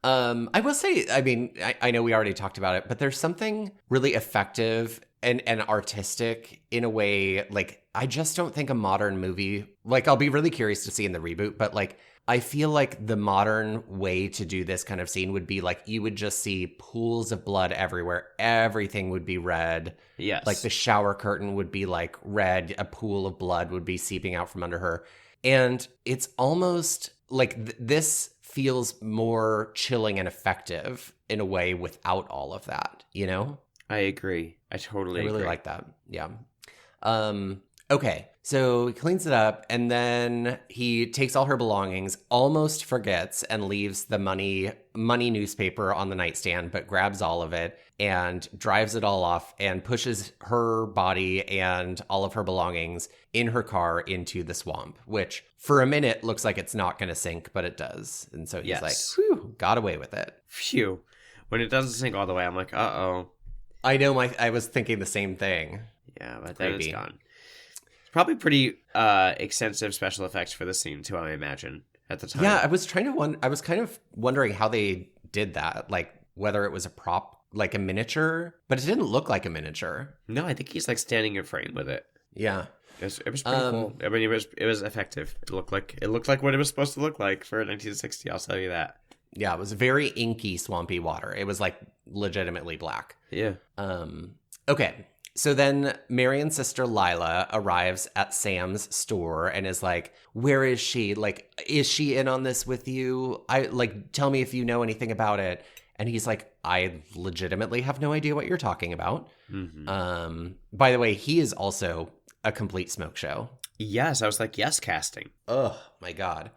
I will say, I mean, I know we already talked about it, but there's something really effective and artistic in a way, like, I just don't think a modern movie, like, I'll be really curious to see in the reboot, but like, I feel like the modern way to do this kind of scene would be like, you would just see pools of blood everywhere. Everything would be red. Yes. Like the shower curtain would be like red. A pool of blood would be seeping out from under her. And it's almost like this feels more chilling and effective in a way without all of that, you know? I agree. I totally really like that. Yeah. Okay. So he cleans it up, and then he takes all her belongings, almost forgets, and leaves the money newspaper on the nightstand, but grabs all of it and drives it all off and pushes her body and all of her belongings in her car into the swamp, which for a minute looks like it's not going to sink, but it does. And so he's like, whew, got away with it. Phew. When it doesn't sink all the way, I'm like, uh-oh. I know, I was thinking the same thing. Yeah, but then it's gone. It's probably pretty extensive special effects for the scene too, I imagine, at the time. Yeah, I was kind of wondering how they did that, like whether it was a prop, like a miniature, but it didn't look like a miniature. No, I think he's like standing in frame with it. Yeah. It was pretty cool. I mean, it was effective. It looked like what it was supposed to look like for 1960. I'll tell you that. Yeah, it was very inky, swampy water. It was like legitimately black. Yeah. Okay. So then Marion's sister Lila arrives at Sam's store and is like, "Where is she? Like, is she in on this with you? Tell me if you know anything about it." And he's like, "I legitimately have no idea what you're talking about." Mm-hmm. By the way, he is also a complete smoke show. Yes, I was like, yes, casting. Oh my God.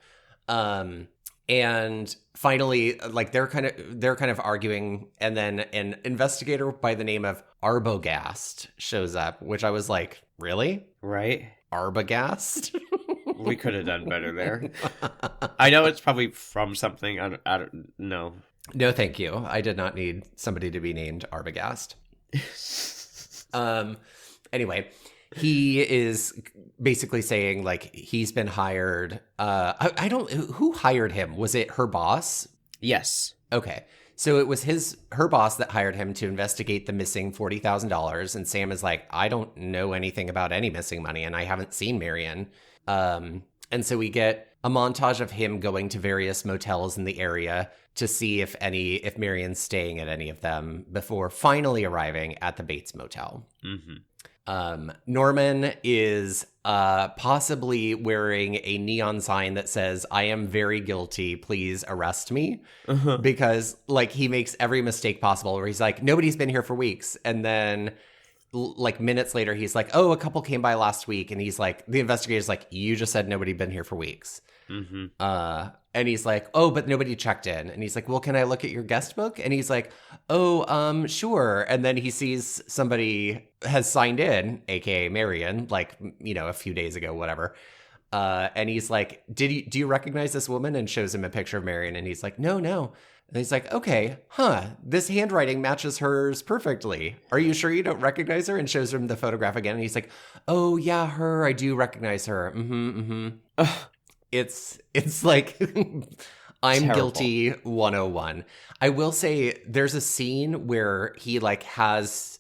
And finally, like they're kind of arguing, and then an investigator by the name of Arbogast shows up, which I was like, really? Right? Arbogast? We could have done better there. I know it's probably from something. I don't know. No, thank you. I did not need somebody to be named Arbogast. Anyway, he is basically saying like he's been hired. I don't. Who hired him? Was it her boss? Yes. Okay. So it was her boss that hired him to investigate the missing $40,000. And Sam is like, I don't know anything about any missing money, and I haven't seen Marion. And so we get a montage of him going to various motels in the area to see if Marion's staying at any of them before finally arriving at the Bates Motel. Mm-hmm. Norman is possibly wearing a neon sign that says, "I am very guilty, please arrest me." Uh-huh. Because like he makes every mistake possible where he's like, nobody's been here for weeks. And then like minutes later, he's like, "Oh, a couple came by last week." And he's like, the investigator's like, "You just said nobody been here for weeks." Mm-hmm. And he's like, "Oh, but nobody checked in." And he's like, "Well, can I look at your guest book?" And he's like, "Oh, sure." And then he sees somebody has signed in, aka Marion, like, a few days ago, whatever. And he's like, do you recognize this woman? And shows him a picture of Marion. And he's like, no. And he's like, okay, this handwriting matches hers perfectly. Are you sure you don't recognize her? And shows him the photograph again. And he's like, oh yeah, her, I do recognize her. It's like I'm Terrible. Guilty 101. I will say there's a scene where he like has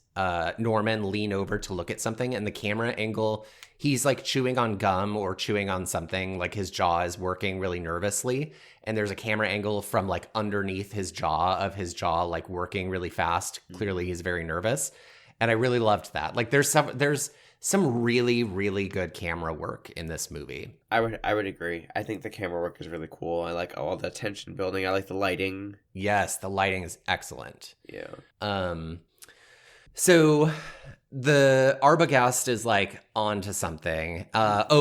Norman lean over to look at something, and the camera angle, he's like chewing on gum or chewing on something, like his jaw is working really nervously, and there's a camera angle from like underneath his jaw like working really fast. Clearly he's very nervous, and I really loved that. Like there's some really, really good camera work in this movie. I would agree. I think the camera work is really cool. I like all the tension building. I like the lighting. Yes, the lighting is excellent. Yeah. So the Arbogast is like onto something.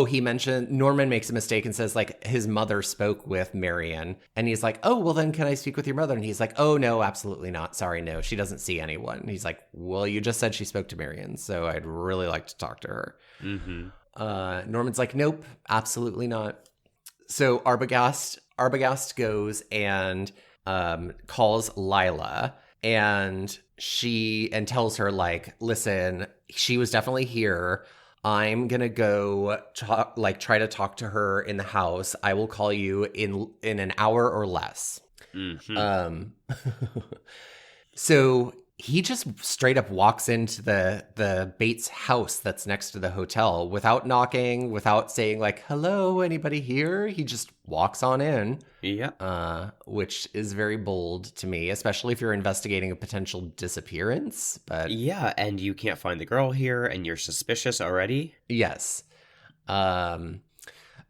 He mentioned Norman makes a mistake and says like his mother spoke with Marion, and he's like, "Oh, well then can I speak with your mother?" And he's like, "Oh no, absolutely not. Sorry, no, she doesn't see anyone." And he's like, "Well, you just said she spoke to Marion, so I'd really like to talk to her." Mm-hmm. Norman's like, "Nope, absolutely not." So Arbogast goes and calls Lila, and tells her like, "Listen, she was definitely here. I'm gonna go try to talk to her in the house. I will call you in an hour or less." Mm-hmm. So he just straight up walks into the Bates house that's next to the hotel without knocking, without saying like, "Hello, anybody here?" He just walks on in. Yeah. Which is very bold to me, especially if you're investigating a potential disappearance. But yeah, and you can't find the girl here, and you're suspicious already. Yes.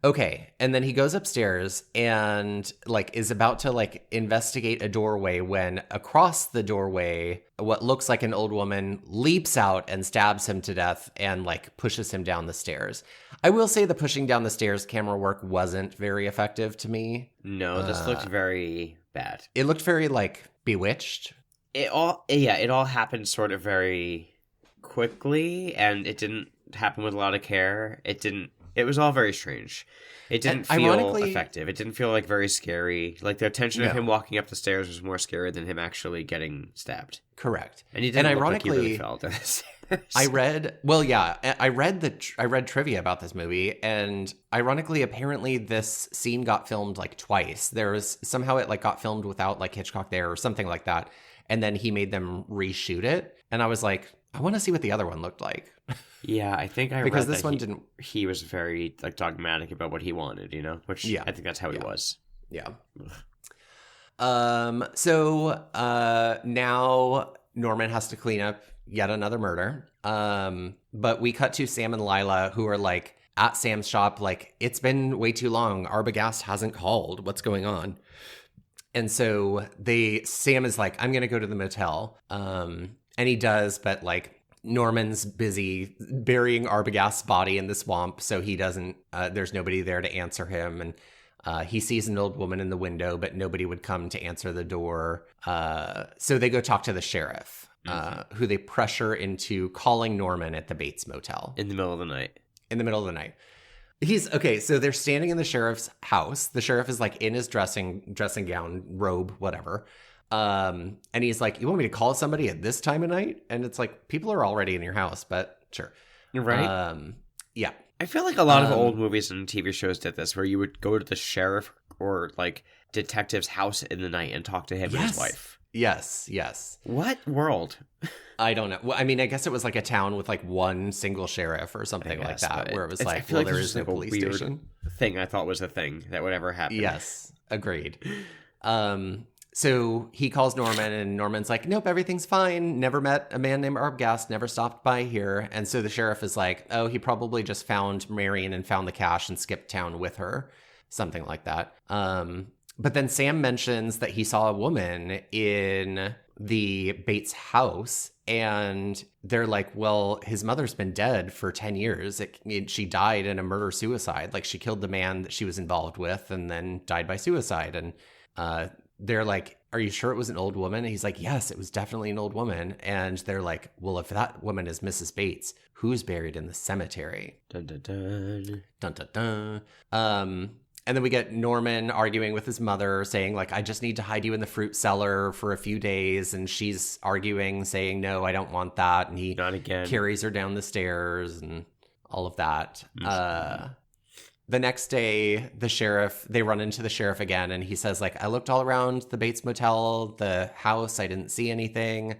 Okay, and then he goes upstairs and like is about to like investigate a doorway when across the doorway, what looks like an old woman leaps out and stabs him to death and like pushes him down the stairs. I will say the pushing down the stairs camera work wasn't very effective to me. No, this looked very bad. It looked very like Bewitched. It all happened sort of very quickly, and it didn't happen with a lot of care. It was all very strange. It didn't feel effective. It didn't feel like very scary. Like the tension of him walking up the stairs was more scary than him actually getting stabbed. Correct. And he didn't look like he really fell down the stairs. I read, well, yeah, I read trivia about this movie, and ironically, apparently this scene got filmed like twice. There was somehow it like got filmed without like Hitchcock there or something like that, and then he made them reshoot it, and I was like, I want to see what the other one looked like. Yeah, I think I because read this that one didn't. he was very like dogmatic about what he wanted, which Yeah, I think that's how he was. yeah. Now Norman has to clean up yet another murder. But we cut to Sam and Lila, who are like at Sam's shop, like, it's been way too long. Arbogast hasn't called. What's going on? And so Sam is like, I'm gonna go to the motel. And he does, but like Norman's busy burying Arbogast's body in the swamp, so he doesn't there's nobody there to answer him, and he sees an old woman in the window, but nobody would come to answer the door. So they go talk to the sheriff, who they pressure into calling Norman at the Bates Motel. In the middle of the night. In the middle of the night. So they're standing in the sheriff's house. The sheriff is like in his dressing gown, robe, whatever. And he's like, you want me to call somebody at this time of night? And it's like, people are already in your house, but sure. Right? Yeah. I feel like a lot of old movies and TV shows did this, where you would go to the sheriff or like detective's house in the night and talk to him and his wife. Yes. What world? I don't know. Well, I mean, I guess it was like a town with like one single sheriff or something like that, where it was like, well, there is no police station. Thing I thought was a thing that would ever happen. Yes, agreed. So he calls Norman, and Norman's like, nope, everything's fine. Never met a man named Arbogast, never stopped by here. And so the sheriff is like, oh, he probably just found Marion and found the cash and skipped town with her. Something like that. But then Sam mentions that he saw a woman in the Bates house, and they're like, well, his mother's been dead for 10 years. She died in a murder-suicide. Like, she killed the man that she was involved with and then died by suicide. And they're like, are you sure it was an old woman? And he's like, yes, it was definitely an old woman. And they're like, well, if that woman is Mrs. Bates, who's buried in the cemetery? Dun, dun, dun. Dun, dun, dun. And then we get Norman arguing with his mother, saying, like, I just need to hide you in the fruit cellar for a few days. And she's arguing, saying, no, I don't want that. And he Not again. Carries her down the stairs and all of that. The next day, they run into the sheriff again, and he says, like, I looked all around the Bates Motel, the house, I didn't see anything.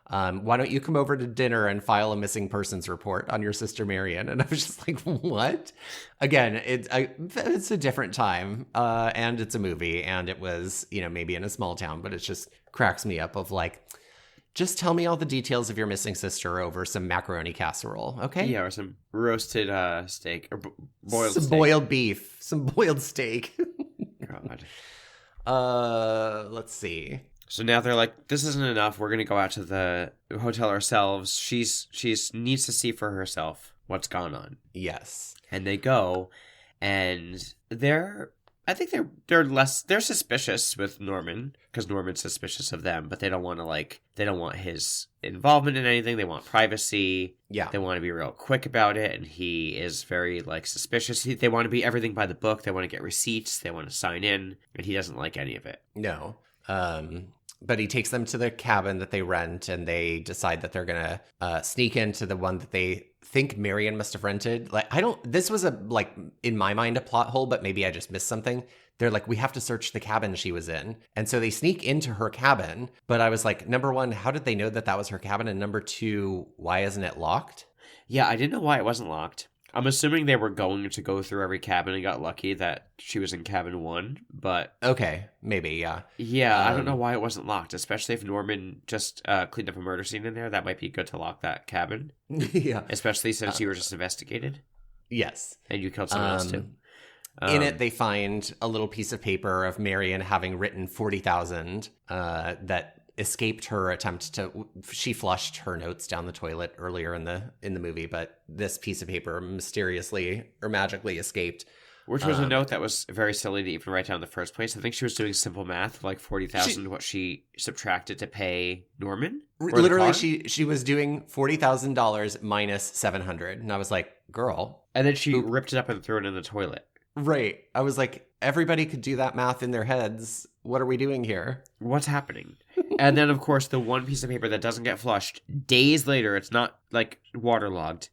Why don't you come over to dinner and file a missing persons report on your sister Marion? And I was just like, what? Again, it's a different time, and it's a movie, and it was, maybe in a small town, but it just cracks me up of like, just tell me all the details of your missing sister over some macaroni casserole, okay? Yeah, or some roasted steak, or boiled some steak. Boiled beef, some boiled steak. God. Let's see. So now they're like, this isn't enough. We're gonna go out to the hotel ourselves. She's needs to see for herself what's gone on. Yes. And they go, and they're suspicious with Norman, because Norman's suspicious of them, but they don't want his involvement in anything. They want privacy. Yeah. They want to be real quick about it, and he is very like suspicious. They want to be everything by the book. They want to get receipts. They want to sign in, and he doesn't like any of it. No. But he takes them to the cabin that they rent, and they decide that they're gonna sneak into the one that they think Marion must have rented. Like, this was in my mind, a plot hole, but maybe I just missed something. They're like, we have to search the cabin she was in. And so they sneak into her cabin. But I was like, number one, how did they know that was her cabin? And number two, why isn't it locked? Yeah, I didn't know why it wasn't locked. I'm assuming they were going to go through every cabin and got lucky that she was in cabin 1, but... Okay, maybe, yeah. Yeah, I don't know why it wasn't locked, especially if Norman just cleaned up a murder scene in there. That might be good to lock that cabin. Yeah. Especially since you were just investigated. Yes. And you killed someone else, too. In it, they find a little piece of paper of Marion having written $40,000 that escaped her attempt to. She flushed her notes down the toilet earlier in the movie, but this piece of paper mysteriously or magically escaped. Which was a note that was very silly to even write down in the first place. I think she was doing simple math, like 40,000, what she subtracted to pay Norman. Literally, she was doing $40,000 minus $700, and I was like, girl. And then she ripped it up and threw it in the toilet. Right. I was like, everybody could do that math in their heads. What are we doing here? What's happening? And then, of course, the one piece of paper that doesn't get flushed, days later, it's not, like, waterlogged.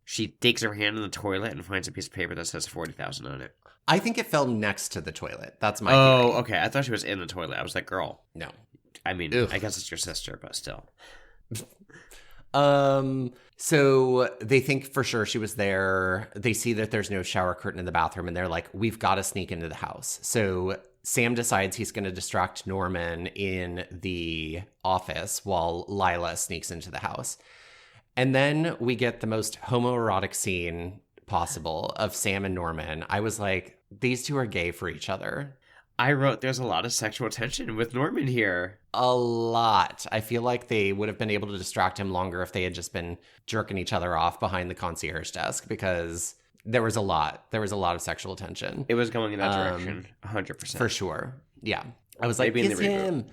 She digs her hand in the toilet and finds a piece of paper that says 40,000 on it. I think it fell next to the toilet. That's my theory. Okay. I thought she was in the toilet. I was like, girl. No. I mean, Ugh. I guess it's your sister, but still. So they think for sure she was there. They see that there's no shower curtain in the bathroom, and they're like, we've got to sneak into the house. So Sam decides he's going to distract Norman in the office while Lila sneaks into the house. And then we get the most homoerotic scene possible of Sam and Norman. I was like, these two are gay for each other. I wrote there's a lot of sexual tension with Norman here. A lot. I feel like they would have been able to distract him longer if they had just been jerking each other off behind the concierge desk, because there was a lot. There was a lot of sexual tension. It was going in that direction, 100%. For sure. Yeah. I was like, Maybe it's him.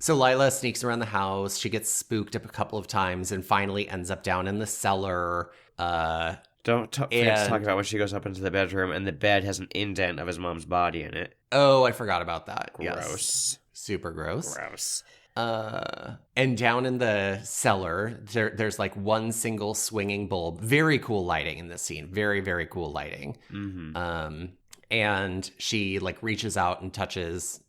So Lila sneaks around the house. She gets spooked up a couple of times and finally ends up down in the cellar. Don't forget to talk about when she goes up into the bedroom and the bed has an indent of his mom's body in it. Oh, I forgot about that. Gross. Yes. Super gross. Gross. And down in the cellar, there's like one single swinging bulb. Very cool lighting in this scene. Very, very cool lighting. Mm-hmm. And she like reaches out and touches,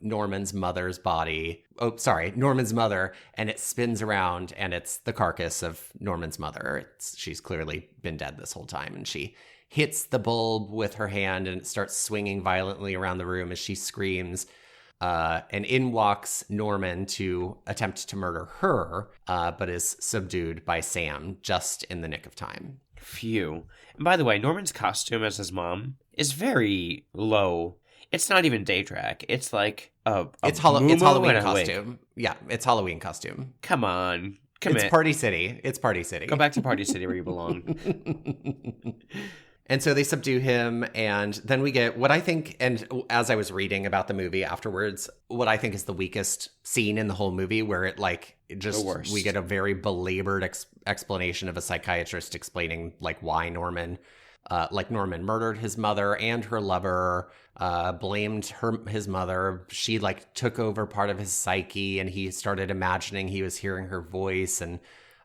Norman's mother's body. Oh, sorry, Norman's mother. And it spins around and it's the carcass of Norman's mother. She's clearly been dead this whole time. And she hits the bulb with her hand and it starts swinging violently around the room as she screams. And in walks Norman to attempt to murder her, but is subdued by Sam just in the nick of time. Phew. And by the way, Norman's costume as his mom is very low. It's not even day drag. It's like it's Halloween costume. Yeah, it's Halloween costume. Come on. Commit. It's Party City. It's Party City. Go back to Party City where you belong. And so they subdue him, and then we get what I think, and as I was reading about the movie afterwards, what I think is the weakest scene in the whole movie, where we get a very belabored explanation of a psychiatrist explaining like why Norman murdered his mother and her lover, blamed his mother. She like took over part of his psyche, and he started imagining he was hearing her voice, and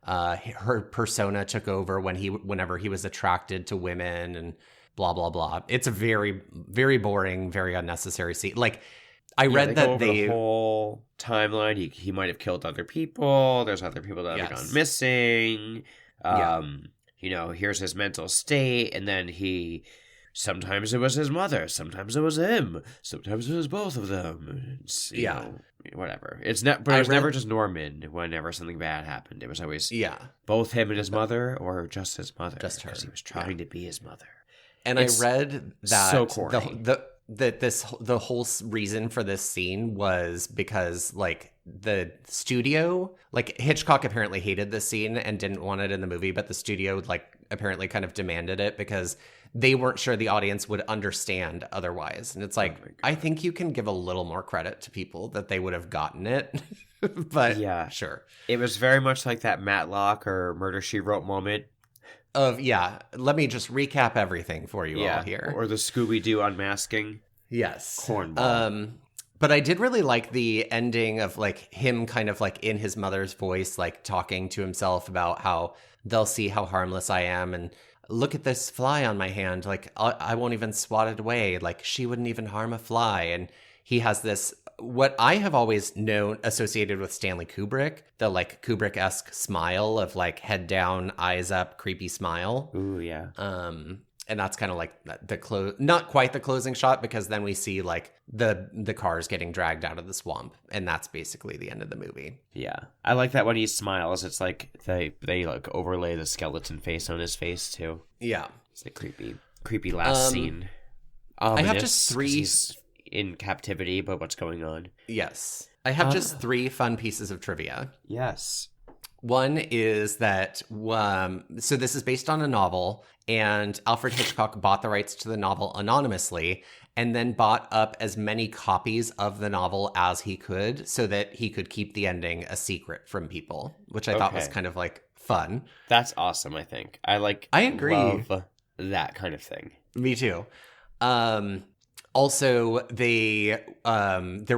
her persona took over whenever he was attracted to women, and blah blah blah. It's a very, very boring, very unnecessary scene. Like I read that the whole timeline. He might have killed other people. There's other people that have gone missing. Here's his mental state, and then sometimes it was his mother, sometimes it was him, sometimes it was both of them. Whatever. But it was never just Norman whenever something bad happened. It was always both him and his mother, or just his mother. Just her. Because he was trying to be his mother. And I read that so corny. the whole reason for this scene was because like the studio, like Hitchcock apparently hated this scene and didn't want it in the movie, but the studio like apparently kind of demanded it because they weren't sure the audience would understand otherwise. And it's like, I think you can give a little more credit to people that they would have gotten it. But yeah, sure. It was very much like that Matlock or Murder, She Wrote moment. Let me just recap everything for you all here. Or the Scooby-Doo unmasking. Yes. Cornball. But I did really like the ending of like him kind of like in his mother's voice, like talking to himself about how they'll see how harmless I am, and look at this fly on my hand. Like I won't even swat it away. Like she wouldn't even harm a fly. And he has this, what I have always known associated with Stanley Kubrick, the like Kubrick-esque smile of like head down, eyes up, creepy smile. Ooh, yeah. And that's kind of like not quite the closing shot, because then we see like the cars getting dragged out of the swamp, and that's basically the end of the movie. Yeah, I like that when he smiles, it's like they like overlay the skeleton face on his face too. Yeah, it's a creepy last scene. I have just 3 he's in captivity, but what's going on? Yes, I have just 3 fun pieces of trivia. Yes. One is that, so this is based on a novel, and Alfred Hitchcock bought the rights to the novel anonymously, and then bought up as many copies of the novel as he could, so that he could keep the ending a secret from people, which I thought was kind of like fun. That's awesome, I think. I agree. Love that kind of thing. Me too. Also, there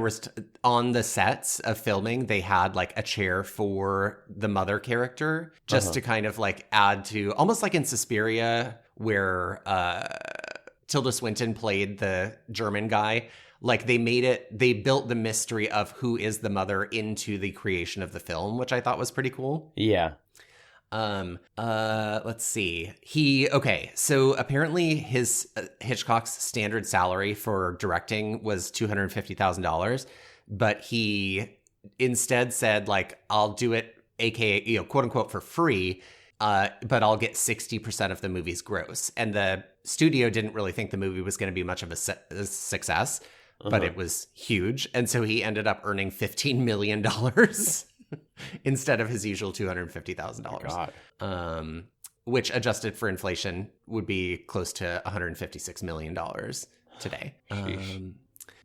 was on the sets of filming, they had like a chair for the mother character just to kind of like add to, almost like in Suspiria where Tilda Swinton played the German guy. Like they built the mystery of who is the mother into the creation of the film, which I thought was pretty cool. Yeah. Let's see. So apparently his Hitchcock's standard salary for directing was $250,000, but he instead said like, I'll do it, aka, quote unquote, for free. But I'll get 60% of the movie's gross. And the studio didn't really think the movie was going to be much of a success, but it was huge. And so he ended up earning $15 million instead of his usual $250,000. God. Which adjusted for inflation would be close to $156 million today.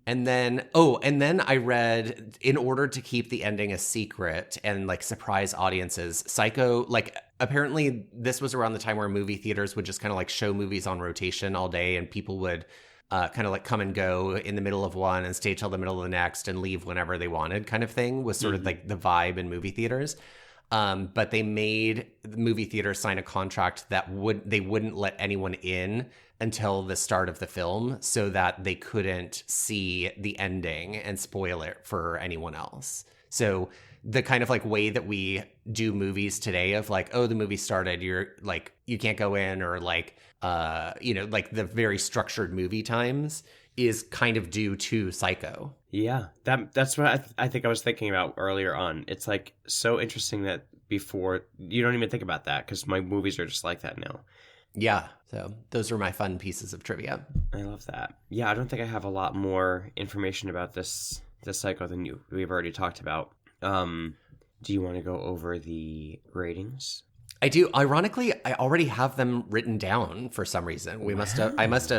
And then I read, in order to keep the ending a secret and like surprise audiences, Psycho, like apparently this was around the time where movie theaters would just kind of like show movies on rotation all day, and people would kind of like come and go in the middle of one and stay till the middle of the next and leave whenever they wanted, kind of thing was sort of like the vibe in movie theaters. But they made the movie theaters sign a contract that they wouldn't let anyone in until the start of the film, so that they couldn't see the ending and spoil it for anyone else. So the kind of like way that we do movies today of like, oh, the movie started, you're like, you can't go in, or like, like the very structured movie times is kind of due to Psycho. Yeah, that's what I think I was thinking about earlier on. It's like so interesting that before you don't even think about that, because my movies are just like that now. Yeah, so those are my fun pieces of trivia. I love that. Yeah, I don't think I have a lot more information about this Psycho than we've already talked about. Do you want to go over the ratings? I do. Ironically, I already have them written down for some reason. I must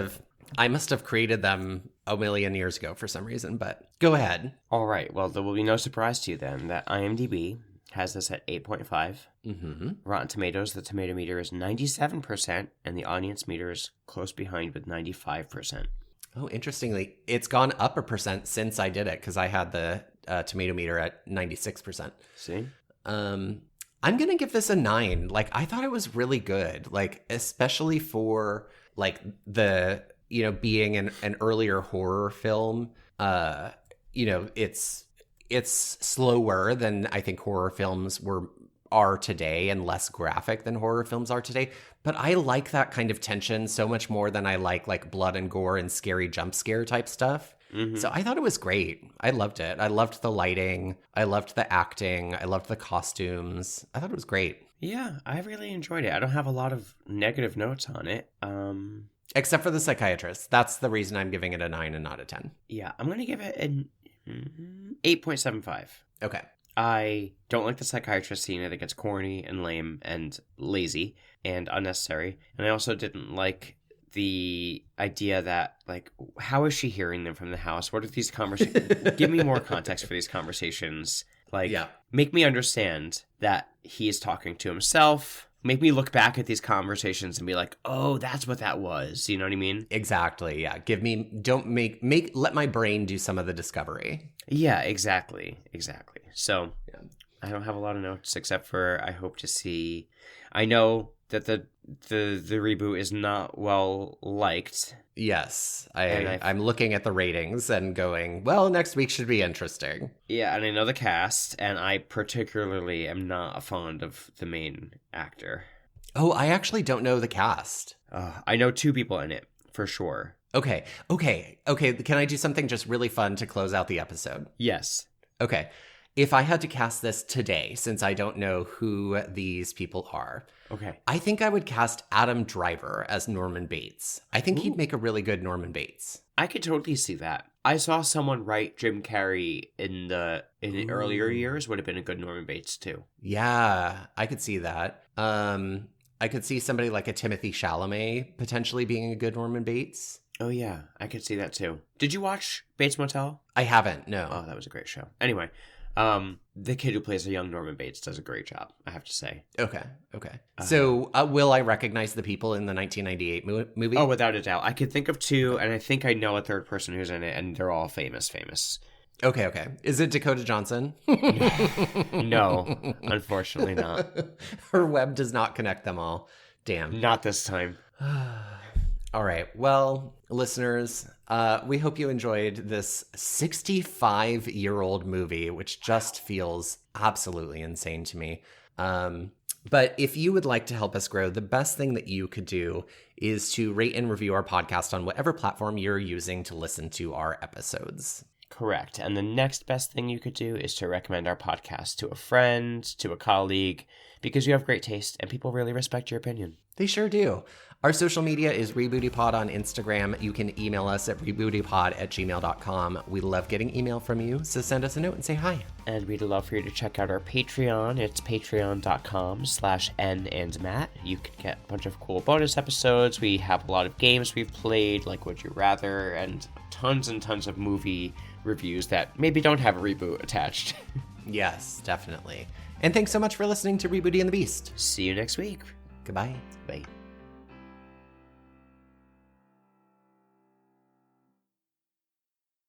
have created them a million years ago for some reason, but go ahead. All right. Well, there will be no surprise to you then that IMDb has this at 8.5. Rotten Tomatoes, the tomato meter is 97%, and the audience meter is close behind with 95%. Oh, interestingly, it's gone up a percent since I did it, because I had the tomato meter at 96%. See? I'm going to give this a 9. Like, I thought it was really good, like, especially for, like, the, being an earlier horror film. It's slower than I think horror films are today, and less graphic than horror films are today. But I like that kind of tension so much more than I like blood and gore and scary jump scare type stuff. So I thought it was great. I loved it. I loved the lighting. I loved the acting. I loved the costumes. I thought it was great. Yeah, I really enjoyed it. I don't have a lot of negative notes on it. Except for the psychiatrist. That's the reason I'm giving it a 9 and not a 10. Yeah, I'm going to give it an 8.75. Okay. I don't like the psychiatrist scene. I think it's corny and lame and lazy and unnecessary. And I also didn't like the idea that, like, how is she hearing them from the house? What are these conversations? Give me more context for these conversations. Like, make me understand that he is talking to himself. Make me look back at these conversations and be like, oh, that's what that was. You know what I mean? Exactly. Yeah. Let my brain do some of the discovery. Yeah, exactly. So I don't have a lot of notes except for I hope to see. I know that the reboot is not well liked. Yes, I'm looking at the ratings and going, well, next week should be interesting. Yeah, and I know the cast, and I particularly am not fond of the main actor. Oh, I actually don't know the cast. I know 2 people in it, for sure. Okay. Can I do something just really fun to close out the episode? Yes. Okay. If I had to cast this today, since I don't know who these people are, okay, I think I would cast Adam Driver as Norman Bates. I think he'd make a really good Norman Bates. I could totally see that. I saw someone write Jim Carrey in the earlier years would have been a good Norman Bates too. Yeah, I could see that. I could see somebody like a Timothée Chalamet potentially being a good Norman Bates. Oh yeah, I could see that too. Did you watch Bates Motel? I haven't, no. Oh, that was a great show. Anyway, The kid who plays a young Norman Bates does a great job, I have to say. Okay. So will I recognize the people in the 1998 movie? Oh, without a doubt. I could think of two, and I think I know a third person who's in it, and they're all famous. Okay. Is it Dakota Johnson? No, unfortunately not. Her web does not connect them all. Damn. Not this time. All right. Well, listeners, we hope you enjoyed this 65-year-old movie, which just feels absolutely insane to me. But if you would like to help us grow, the best thing that you could do is to rate and review our podcast on whatever platform you're using to listen to our episodes. Correct. And the next best thing you could do is to recommend our podcast to a friend, to a colleague, because you have great taste and people really respect your opinion. They sure do. Our social media is RebootyPod on Instagram. You can email us at rebootypod@gmail.com. We love getting email from you, so send us a note and say hi. And we'd love for you to check out our Patreon. It's patreon.com/NandMatt. You can get a bunch of cool bonus episodes. We have a lot of games we've played, like Would You Rather, and tons of movie reviews that maybe don't have a reboot attached. Yes, definitely. And thanks so much for listening to Rebooty and the Beast. See you next week. Goodbye. Bye.